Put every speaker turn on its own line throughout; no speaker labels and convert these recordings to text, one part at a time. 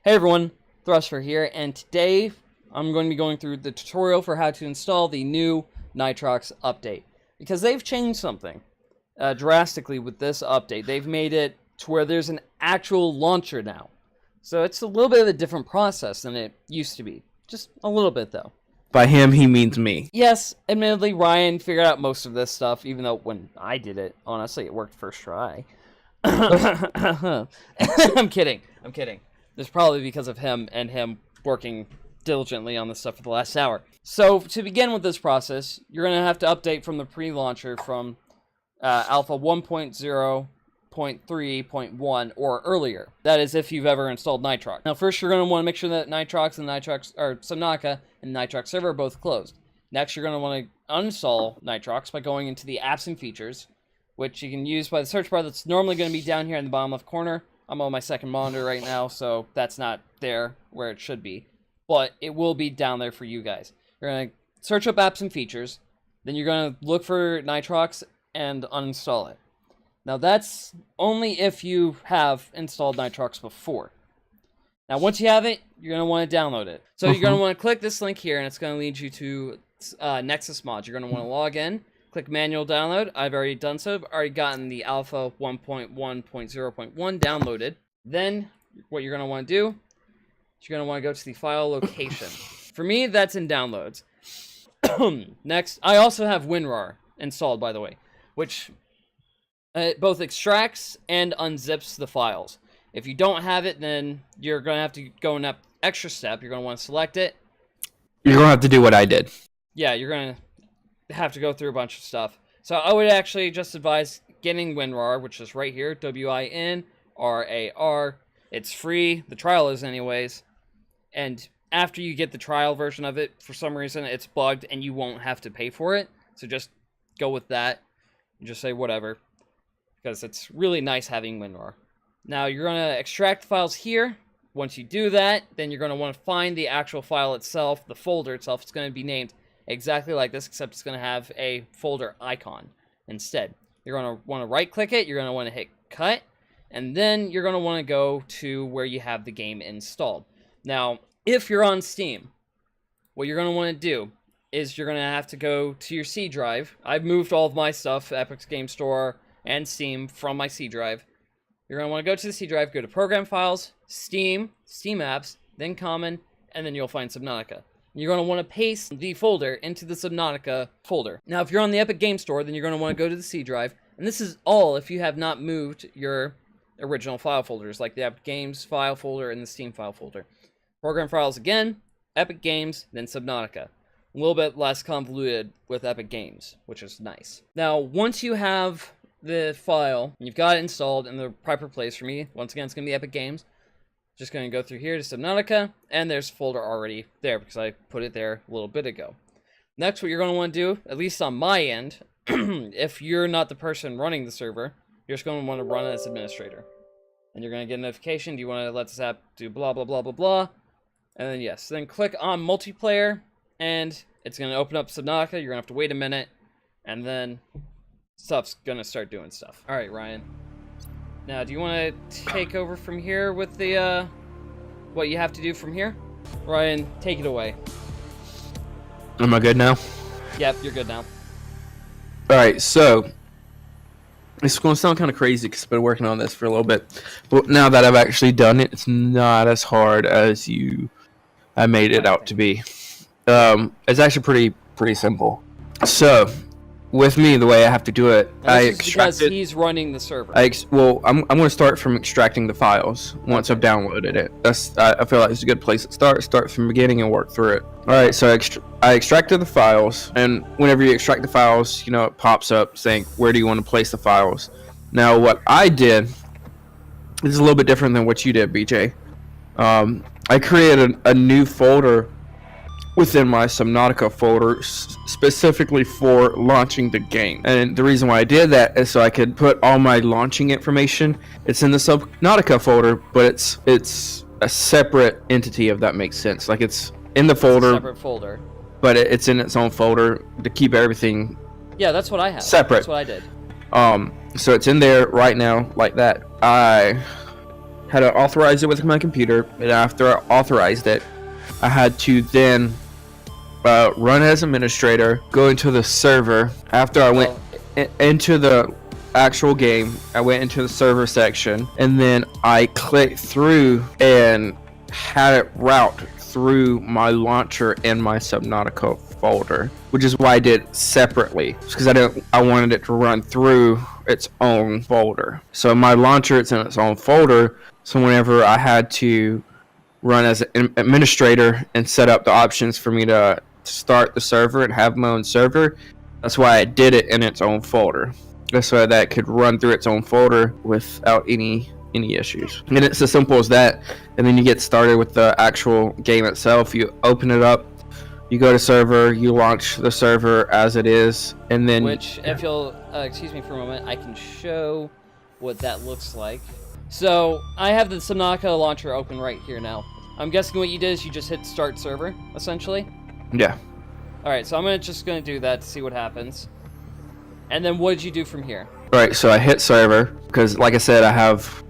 Hey everyone, Thrustfer here, and today I'm going to be going through the tutorial for how to install the new Nitrox update. Because they've changed something drastically with this update. They've made it to where there's an actual launcher now. So it's a little bit of a different process than it used to be. Just a little bit though.
By him, he means me.
Yes, admittedly, Ryan figured out most of this stuff, even though when I did it, honestly, it worked first try. I'm kidding. It's probably because of him and him working diligently on this stuff for the last hour. So, to begin with this process, you're going to have to update from the pre-launcher from Alpha 1.0.3.1 or earlier. That is if you've ever installed Nitrox. Now, first you're going to want to make sure that Subnautica and Nitrox server are both closed. Next, you're going to want to uninstall Nitrox by going into the apps and features, which you can use by the search bar that's normally going to be down here in the bottom left corner. I'm on my second monitor right now, so that's not there where it should be. But it will be down there for you guys. You're going to search up apps and features. Then you're going to look for Nitrox and uninstall it. Now that's only if you have installed Nitrox before. Now once you have it, you're going to want to download it. So you're going to want to click this link here, and it's going to lead you to Nexus Mods. You're going to want to log in. Click manual download. I've already done so. I've already gotten the alpha 1.1.0.1 downloaded. Then what you're going to want to do is you're going to want to go to the file location. For me, that's in downloads. Next, I also have WinRAR installed, by the way, which both extracts and unzips the files. If you don't have it, then you're going to have to go in that extra step. You're going to want to select it.
You're going to have to do what I did.
Yeah, you're going to have to go through a bunch of stuff. So I would actually just advise getting WinRAR, which is right here, WinRAR. It's free. The trial is anyways. And after you get the trial version of it, for some reason it's bugged and you won't have to pay for it. So just go with that and just say whatever, because it's really nice having WinRAR. Now you're going to extract the files here. Once you do that, then you're going to want to find the actual file itself, the folder itself. It's going to be named exactly like this, except it's going to have a folder icon instead. You're going to want to right click it, you're going to want to hit cut, and then you're going to want to go to where you have the game installed. Now, if you're on Steam, what you're going to want to do is you're going to have to go to your C drive. I've moved all of my stuff, Epic's Game Store and Steam, from my C drive. You're going to want to go to the C drive, go to Program Files, Steam, Steam Apps, then Common, and then you'll find Subnautica. You're going to want to paste the folder into the Subnautica folder. Now, if you're on the Epic Game Store, then you're going to want to go to the C drive. And this is all if you have not moved your original file folders, like the Epic Games file folder and the Steam file folder. Program Files again, Epic Games, then Subnautica. A little bit less convoluted with Epic Games, which is nice. Now, once you have the file, and you've got it installed in the proper place for me, once again, it's going to be Epic Games. Just going to go through here to Subnautica, and there's a folder already there because I put it there a little bit ago. Next, what you're going to want to do, at least on my end, if you're not the person running the server, you're just going to want to run as administrator. And you're going to get a notification, do you want to let this app do blah, blah, blah, blah, blah. And then yes, then click on multiplayer, and it's going to open up Subnautica. You're going to have to wait a minute, and then stuff's going to start doing stuff. Alright, Ryan. Now, do you want to take over from here with the, what you have to do from here? Ryan, take it away.
Am I good now?
Yep, you're good now.
Alright, so it's going to sound kind of crazy because I've been working on this for a little bit. But now that I've actually done it, it's not as hard as I made it out to be. It's actually pretty simple. So with me, the way I have to do it, I extract it.
He's running the server.
I'm going to start from extracting the files once I've downloaded it. I feel like it's a good place to start. Start from the beginning and work through it. All right, so I extracted the files, and whenever you extract the files, it pops up saying where do you want to place the files. Now, what I did is a little bit different than what you did, BJ. I created a new folder within my Subnautica folder specifically for launching the game. And the reason why I did that is so I could put all my launching information. It's in the Subnautica folder, but it's a separate entity, if that makes sense. Like it's in the folder,
it's a separate folder,
but it's in its own folder to keep everything.
Yeah, that's what I have.
Separate.
That's what I did.
So it's in there right now like that. I had to authorize it with my computer, and after I authorized it, I had to then run as administrator, go into the server. After I went into the actual game, I went into the server section, and then I clicked through and had it route through my launcher in my Subnautica folder, which is why I did it separately, because I wanted it to run through its own folder. So my launcher, it's in its own folder, so whenever I had to run as an administrator and set up the options for me to start the server and have my own server, that's why I did it in its own folder, just so that it could run through its own folder without any issues. And it's as simple as that. And then you get started with the actual game itself. You open it up, you go to server, you launch the server as it is, and then
if you'll excuse me for a moment, I can show what that looks like. So I have the Subnautica launcher open right here now. I'm guessing what you did is you just hit start server, essentially.
Yeah.
Alright, so I'm just gonna do that to see what happens. And then what did you do from here?
Alright, so I hit server, because like I said, I have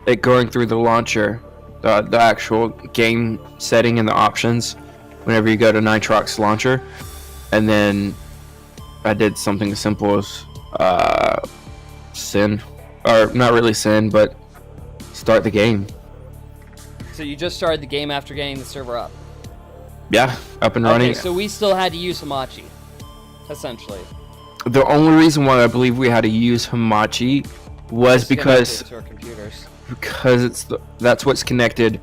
it going through the launcher, the actual game setting and the options whenever you go to Nitrox Launcher. And then I did something as simple as send, or not really send, but start the game.
So you just started the game after getting the server up?
Yeah, up and running.
Okay, so we still had to use Hamachi, essentially.
The only reason why I believe we had to use Hamachi was because
to our computers.
That's what's connected,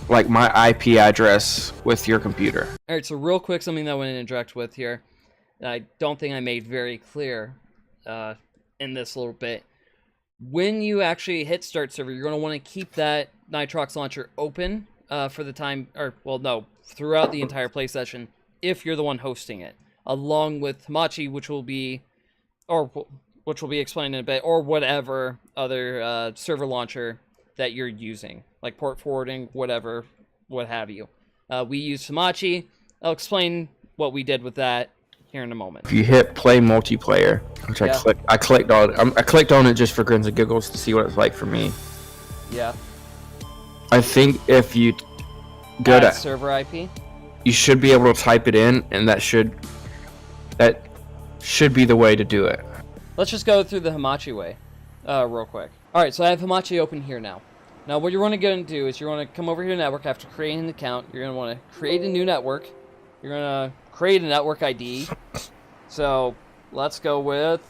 like my IP address with your computer.
All right, so real quick, something that I want to interact with here, that I don't think I made very clear in this little bit. When you actually hit start server, you're going to want to keep that Nitrox launcher open for the time, throughout the entire play session, if you're the one hosting it, along with Hamachi, which will be explained in a bit, or whatever other server launcher that you're using, like port forwarding, whatever, what have you. We use Hamachi. I'll explain what we did with that here in a moment.
If you hit play multiplayer, which
yeah.
I clicked on it just for grins and giggles to see what it's like for me.
Yeah.
I think if you go to
server IP,
you should be able to type it in, and that should be the way to do it.
Let's just go through the Hamachi way, real quick. Alright, so I have Hamachi open here now. Now what you're going to do is you're going to come over here to network after creating an account. You're going to want to create a new network. You're going to create a network ID. So let's go with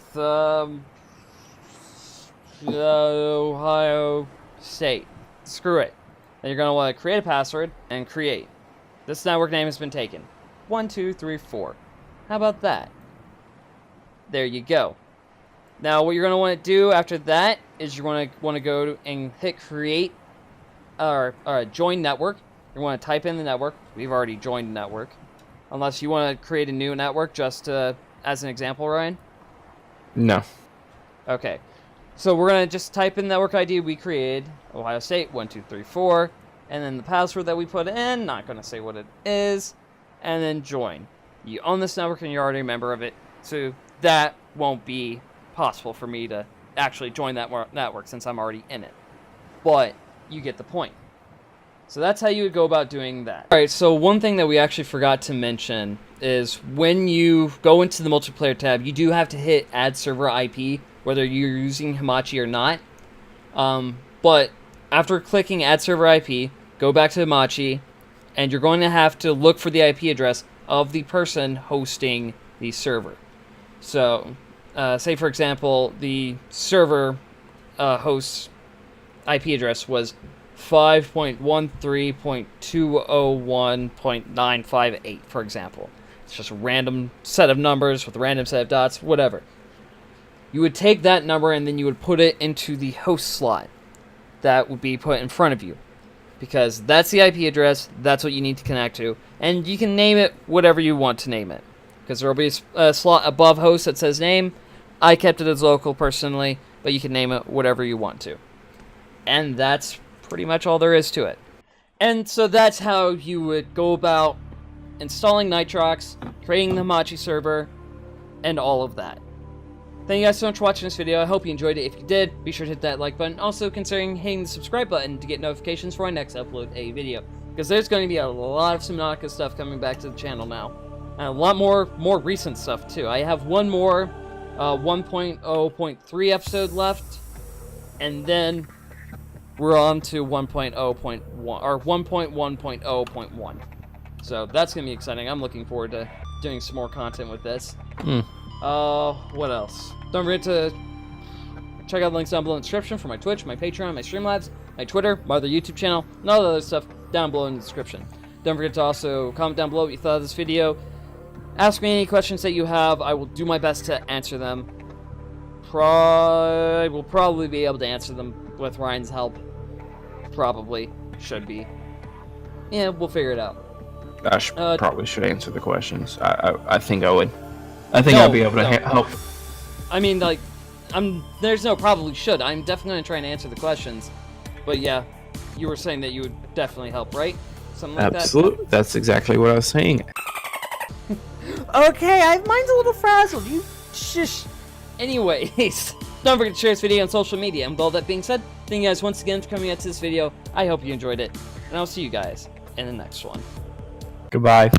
Ohio State. Screw it. Then you're going to want to create a password and create. This network name has been taken. 1, 2, 3, 4. How about that? There you go. Now, what you're going to want to do after that is you're going to want to go and hit create or join network. You want to type in the network. We've already joined the network. Unless you want to create a new network just as an example, Ryan?
No.
Okay. So we're going to just type in the network ID we created, Ohio State 1, 2, 3, 4, and then the password that we put in, not going to say what it is, and then join. You own this network and you're already a member of it, so that won't be possible for me to actually join that network since I'm already in it. But you get the point. So that's how you would go about doing that. Alright, so one thing that we actually forgot to mention is when you go into the multiplayer tab, you do have to hit add server IP, whether you're using Hamachi or not. But after clicking add server IP, go back to Hamachi, and you're going to have to look for the IP address of the person hosting the server. So, say for example, the server host's IP address was 5.13.201.958, for example. It's just a random set of numbers with a random set of dots, whatever. You would take that number and then you would put it into the host slot that would be put in front of you. Because that's the IP address, that's what you need to connect to, and you can name it whatever you want to name it. Because there will be a slot above host that says name. I kept it as local personally, but you can name it whatever you want to. And that's pretty much all there is to it. And so that's how you would go about installing Nitrox, creating the Hamachi server, and all of that. Thank you guys so much for watching this video. I hope you enjoyed it. If you did, be sure to hit that like button. Also, considering hitting the subscribe button to get notifications for my next upload a video. Because there's going to be a lot of Subnautica stuff coming back to the channel now. And a lot more recent stuff, too. I have one more 1.0.3 episode left. And then we're on to 1.0.1, or 1.1.0.1. So that's going to be exciting. I'm looking forward to doing some more content with this. What else? Don't forget to check out the links down below in the description for my Twitch, my Patreon, my Streamlabs, my Twitter, my other YouTube channel, and all the other stuff down below in the description. Don't forget to also comment down below what you thought of this video. Ask me any questions that you have. I will do my best to answer them. I will probably be able to answer them with Ryan's help. Probably. Should be. Yeah, we'll figure it out.
I probably should answer the questions. I think I would. I think I'll be able to help.
I mean, like, there's no probably should. I'm definitely going to try and answer the questions. But yeah, you were saying that you would definitely help, right? Something like
Absolutely. That's exactly what I was saying.
Okay, mine's a little frazzled. You shush. Anyways, don't forget to share this video on social media. And with all that being said, thank you guys once again for coming out to this video. I hope you enjoyed it. And I'll see you guys in the next one.
Goodbye.